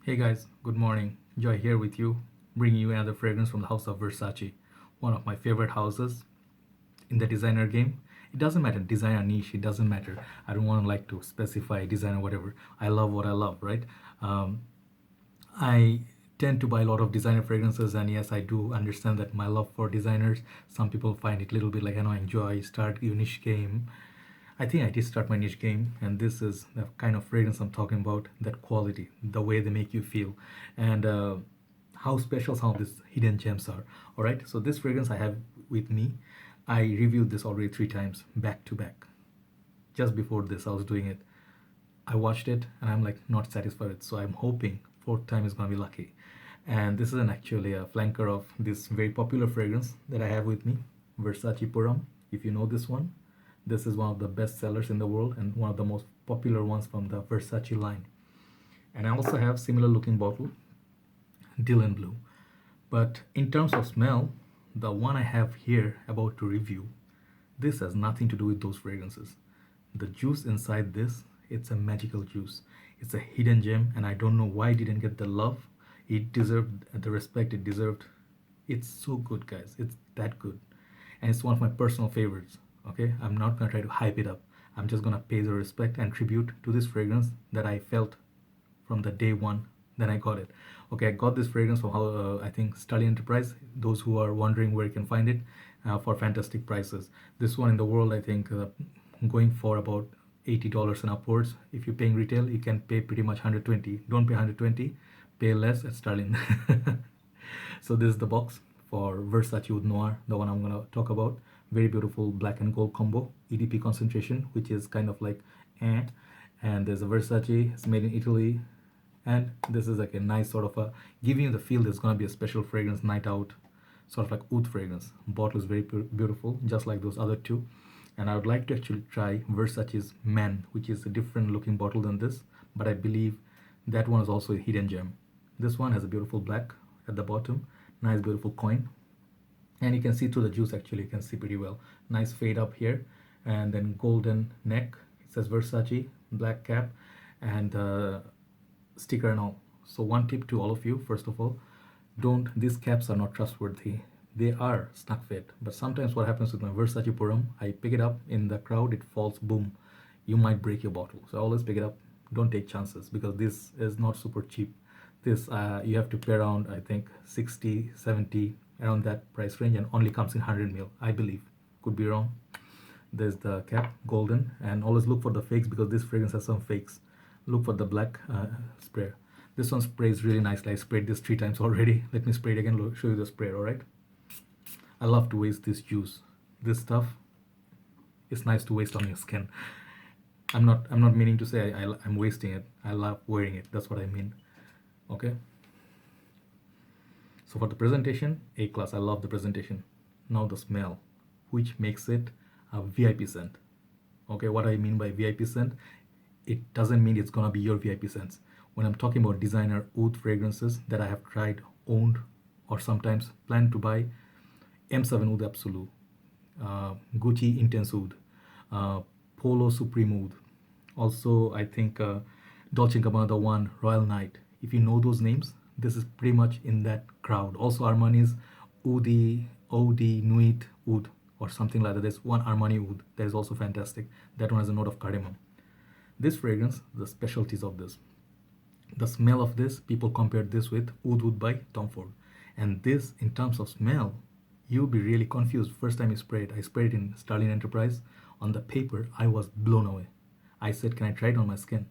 Hey guys, good morning. Joy here with you, bringing you another fragrance from the house of Versace, one of my favorite houses in the designer game. It doesn't matter, designer niche, it doesn't matter. I don't want to like to specify designer whatever. I love what I love, right? Um, I tend to buy a lot of designer fragrances, and yes, I do understand that my love for designers. Some people find it a little bit like, I know, enjoy, start your niche game. I think I did start my niche game, and this is the kind of fragrance I'm talking about. That quality, the way they make you feel, and how special some of these hidden gems are. All right, so this fragrance I have with me, I reviewed this already 3 times back to back. Just before this, I was doing it. I watched it, and I'm like not satisfied with it. So I'm hoping fourth time is gonna be lucky. And this is actually a flanker of this very popular fragrance that I have with me, Versace Puram. If you know this one, this is one of the best sellers in the world and one of the most popular ones from the Versace line. And I also have similar looking bottle, Dylan Blue. But in terms of smell, the one I have here about to review, this has nothing to do with those fragrances. The juice inside this, it's a magical juice. It's a hidden gem, and I don't know why it didn't get the love it deserved, the respect it deserved. It's so good, guys. It's that good. And it's one of my personal favorites. Okay, I'm not gonna try to hype it up. I'm just gonna pay the respect and tribute to this fragrance that I felt from the day one then I got it. Okay, I got this fragrance from I think Sterling Enterprise. Those who are wondering where you can find it, for fantastic prices. This one in the world, I think, going for about $80 and upwards. If you're paying retail, you can pay pretty much 120. Don't pay 120, pay less at Sterling. So this is the box for Versace Oud Noir, the one I'm gonna talk about. Very beautiful black and gold combo, EDP concentration, which is kind of like eh. And there's a Versace, it's made in Italy, and this is like a nice sort of a giving you the feel there's gonna be a special fragrance night out, sort of like oud fragrance. Bottle is very beautiful, just like those other two. And I would like to actually try Versace's Man, which is a different looking bottle than this, but I believe that one is also a hidden gem. This one has a beautiful black at the bottom, nice beautiful coin, and you can see through the juice. Actually, you can see pretty well. Nice fade up here, and then golden neck. It says Versace, black cap, and sticker and all. So one tip to all of you: first of all, don't, these caps are not trustworthy. They are snug fit, but sometimes what happens with my Versace Puram, I pick it up in the crowd, it falls, boom, you might break your bottle. So always pick it up. Don't take chances, because this is not super cheap. This you have to pay around, I think, 60, 70, around that price range, and only comes in 100 ml, I believe. Could be wrong. There's the cap, golden, and always look for the fakes, because this fragrance has some fakes. Look for the black sprayer. This one sprays really nicely. I sprayed this 3 times already. Let me spray it again, show you the sprayer. All right, I love to waste this juice. This stuff is nice to waste on your skin. I'm not meaning to say I'm wasting it. I love wearing it, that's what I mean. Okay, so for the presentation, A class. I love the presentation. Now the smell, which makes it a VIP scent. Okay, what I mean by VIP scent, it doesn't mean it's gonna be your VIP scents. When I'm talking about designer oud fragrances that I have tried, owned, or sometimes plan to buy, M7 Oud Absolute, Gucci Intense Oud, Polo Supreme Oud, also I think Dolce & Gabbana, the one Royal Night. If you know those names, this is pretty much in that crowd. Also Armani's Oudi Nuit Oud, or something like that. There's one Armani Oud that is also fantastic. That one has a note of cardamom. This fragrance, the specialties of this, the smell of this, people compared this with Oud Oud by Tom Ford. And this, in terms of smell, you'll be really confused. First time I sprayed it in Sterling Enterprise. On the paper, I was blown away. I said, can I try it on my skin?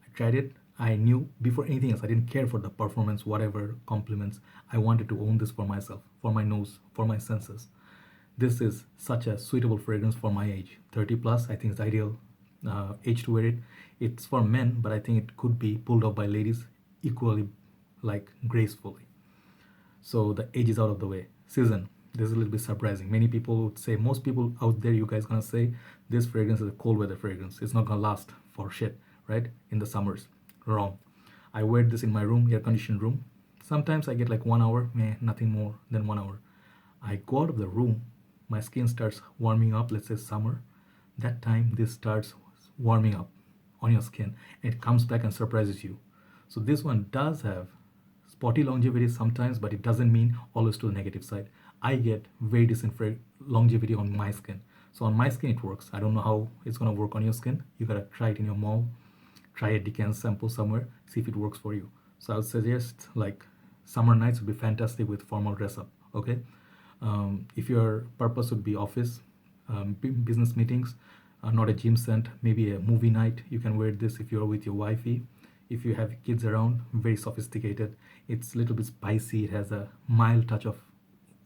I tried it. I knew before anything else, I didn't care for the performance, whatever compliments. I wanted to own this for myself, for my nose, for my senses. This is such a suitable fragrance for my age. 30 plus, I think it's ideal age to wear it. It's for men, but I think it could be pulled off by ladies equally, like gracefully. So the age is out of the way. Season, this is a little bit surprising. Many people would say, most people out there, you guys gonna say this fragrance is a cold weather fragrance. It's not gonna last for shit, right? In the summers. Wrong. I wear this in my room, air conditioned room. Sometimes I get like 1 hour, nothing more than 1 hour. I go out of the room, my skin starts warming up, let's say summer. That time this starts warming up on your skin. It comes back and surprises you. So this one does have spotty longevity sometimes, but it doesn't mean always to the negative side. I get very decent longevity on my skin. So on my skin it works. I don't know how it's gonna work on your skin. You gotta try it in your mall, try a Decant sample somewhere, see if it works for you. So I would suggest like summer nights would be fantastic with formal dress up. Okay, if your purpose would be office, business meetings, not a gym scent, maybe a movie night, you can wear this if you're with your wifey. If you have kids around, very sophisticated. It's a little bit spicy. It has a mild touch of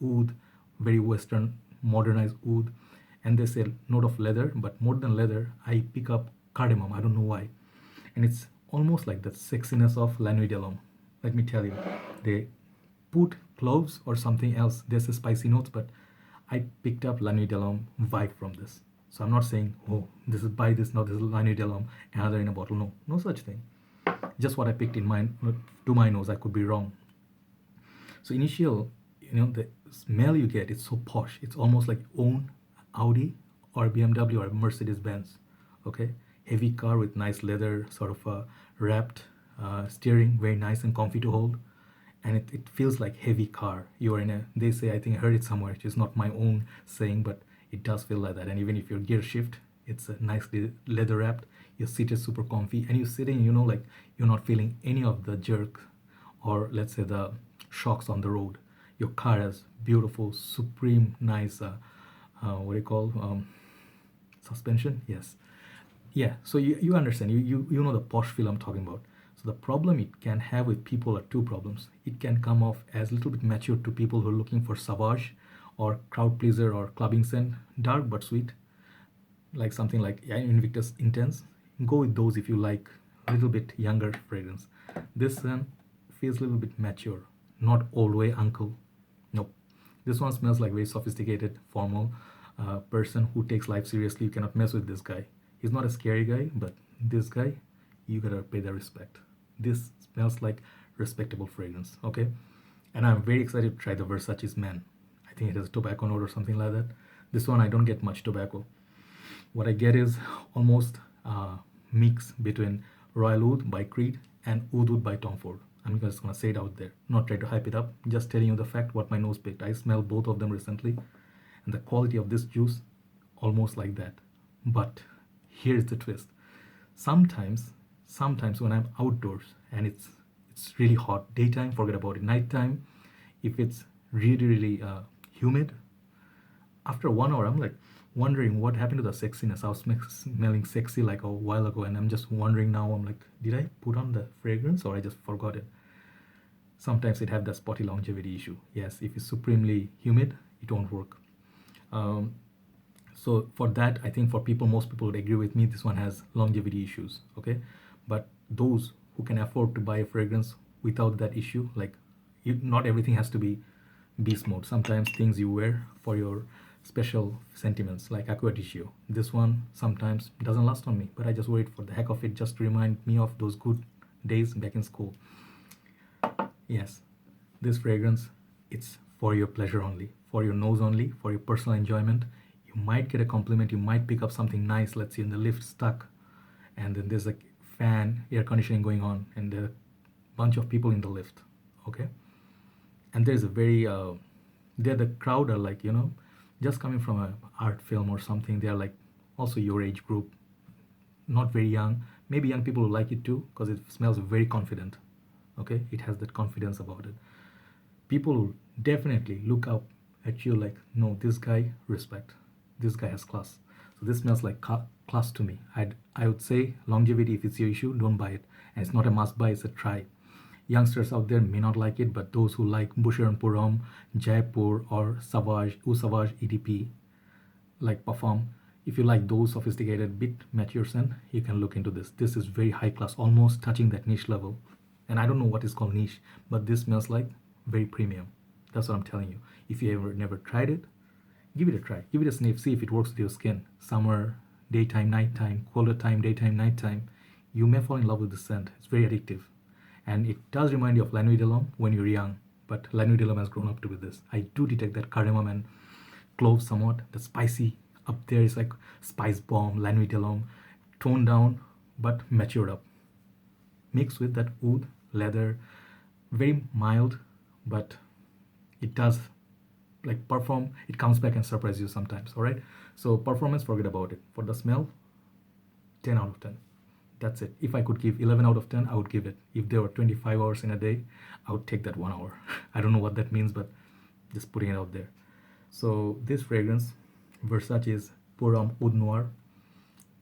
oud, very Western, modernized oud. And there's a note of leather, but more than leather, I pick up cardamom. I don't know why. And it's almost like the sexiness of La Nuit de l'Homme. Let me tell you, they put cloves or something else. There's a spicy notes, but I picked up La Nuit de l'Homme vibe from this. So I'm not saying, oh, this is buy this, no, this is La Nuit de l'Homme, another in a bottle. No, no such thing. Just what I picked in mind to my nose. I could be wrong. So initial, the smell you get, it's so posh. It's almost like own Audi or BMW or Mercedes Benz. Okay, heavy car with nice leather sort of wrapped steering, very nice and comfy to hold, and it feels like heavy car. You are in a. They say, I think I heard it somewhere. It's not my own saying, but it does feel like that. And even if your gear shift, it's a nicely leather wrapped. Your seat is super comfy, and you're sitting, like you're not feeling any of the jerk or let's say the shocks on the road. Your car has beautiful, supreme, nice, what do you call, suspension? Yes. Yeah, so you understand, you know the posh feel I'm talking about. So the problem it can have with people are two problems. It can come off as a little bit mature to people who are looking for savage or crowd pleaser or clubbing scent, dark but sweet, like something like Invictus Intense. Go with those if you like a little bit younger fragrance. This one feels a little bit mature, not all the way uncle. Nope. This one smells like very sophisticated, formal person who takes life seriously. You cannot mess with this guy. He's not a scary guy, but this guy, you gotta pay the respect. This smells like respectable fragrance, okay? And I'm very excited to try the Versace's Man. I think it has a tobacco note or something like that. This one I don't get much tobacco. What I get is almost mix between Royal Oud by Creed and Oud Oud by Tom Ford. I'm just gonna say it out there, not try to hype it up, just telling you the fact what my nose picked. I smelled both of them recently, and the quality of this juice, almost like that. But here's the twist. Sometimes when I'm outdoors and it's really hot, daytime, forget about it. Nighttime, if it's really humid, after 1 hour, I'm like wondering what happened to the sexiness. I was smelling sexy like a while ago, and I'm just wondering now. I'm like, did I put on the fragrance or I just forgot it? Sometimes it have the spotty longevity issue. Yes, if it's supremely humid, it won't work. So for that, I think for most people would agree with me, this one has longevity issues. Okay, but those who can afford to buy a fragrance without that issue, like not everything has to be beast mode. Sometimes things you wear for your special sentiments, like Aqua di Gio. This one sometimes doesn't last on me, but I just wear it for the heck of it, just to remind me of those good days back in school. Yes, this fragrance, it's for your pleasure only, for your nose only, for your personal enjoyment. You might get a compliment, you might pick up something nice, let's say in the lift stuck, and then there's a fan, air conditioning going on, and there are a bunch of people in the lift, okay? And there's a very, there the crowd are like, just coming from an art film or something. They are like also your age group, not very young. Maybe young people will like it too because it smells very confident. Okay, it has that confidence about it. People will definitely look up at you like, no, this guy, respect. This guy has class. So this smells like class to me. I would say longevity, if it's your issue, don't buy it. And it's not a must buy, it's a try. Youngsters out there may not like it, but those who like Boucher & Purom, Jaipur, or Savage, Eau Savage EDP, like Parfum, if you like those sophisticated, bit mature scent, you can look into this. This is very high class, almost touching that niche level. And I don't know what is called niche, but this smells like very premium. That's what I'm telling you. If you ever never tried it, give it a try. Give it a sniff, see if it works with your skin. Summer, daytime, nighttime, colder time, daytime, nighttime. You may fall in love with the scent. It's very addictive. And it does remind you of La Nuit de l'Homme when you're young, but La Nuit de l'Homme has grown up to be this. I do detect that cardamom and clove somewhat. The spicy up there is like spice bomb, La Nuit de l'Homme, toned down but matured up. Mixed with that oud leather, very mild, but it does like perform. It comes back and surprise you sometimes. All right. So performance, forget about it. For the smell, 10 out of 10. That's it. If I could give 11 out of 10, I would give it. If there were 25 hours in a day, I would take that 1 hour. I don't know what that means, but just putting it out there. So this fragrance, Versace's Pour Homme Oud Noir,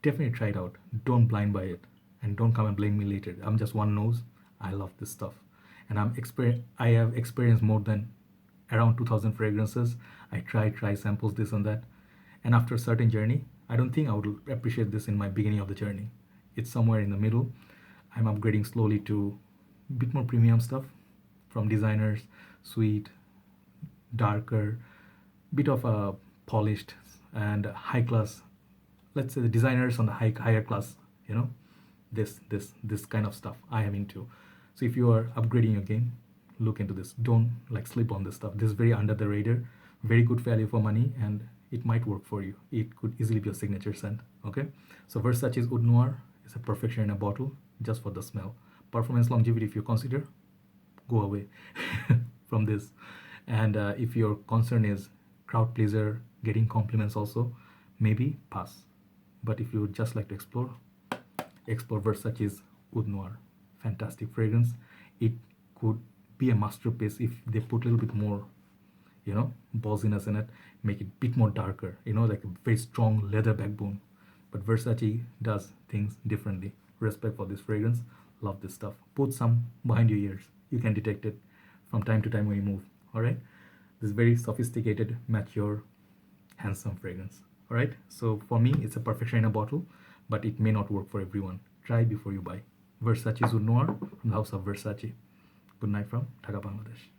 definitely try it out. Don't blind buy it, and don't come and blame me later. I'm just one nose. I love this stuff, and I have experienced more than around 2,000 fragrances. I try samples, this and that, and after a certain journey, I don't think I would appreciate this in my beginning of the journey. It's somewhere in the middle. I'm upgrading slowly to a bit more premium stuff, from designers, sweet, darker, bit of a polished and high class. Let's say the designers on the higher class. You know, this kind of stuff I am into. So if you are upgrading your game, look into this. Don't like sleep on this stuff. This is very under the radar, very good value for money, and it might work for you. It could easily be a signature scent. Okay, so Versace's Oud Noir is a perfection in a bottle just for the smell. Performance, longevity, if you consider, go away from this. And if your concern is crowd pleaser, getting compliments also, maybe pass. But if you would just like to explore Versace's Oud Noir. Fantastic fragrance. It could be a masterpiece if they put a little bit more, ballsiness in it, make it a bit more darker, like a very strong leather backbone. But Versace does things differently. Respect for this fragrance. Love this stuff. Put some behind your ears. You can detect it from time to time when you move. All right. This very sophisticated, mature, handsome fragrance. All right. So for me, it's a perfection in a bottle, but it may not work for everyone. Try before you buy. Versace's Oud Noir from the house of Versace. Good night from Dhaka, Bangladesh.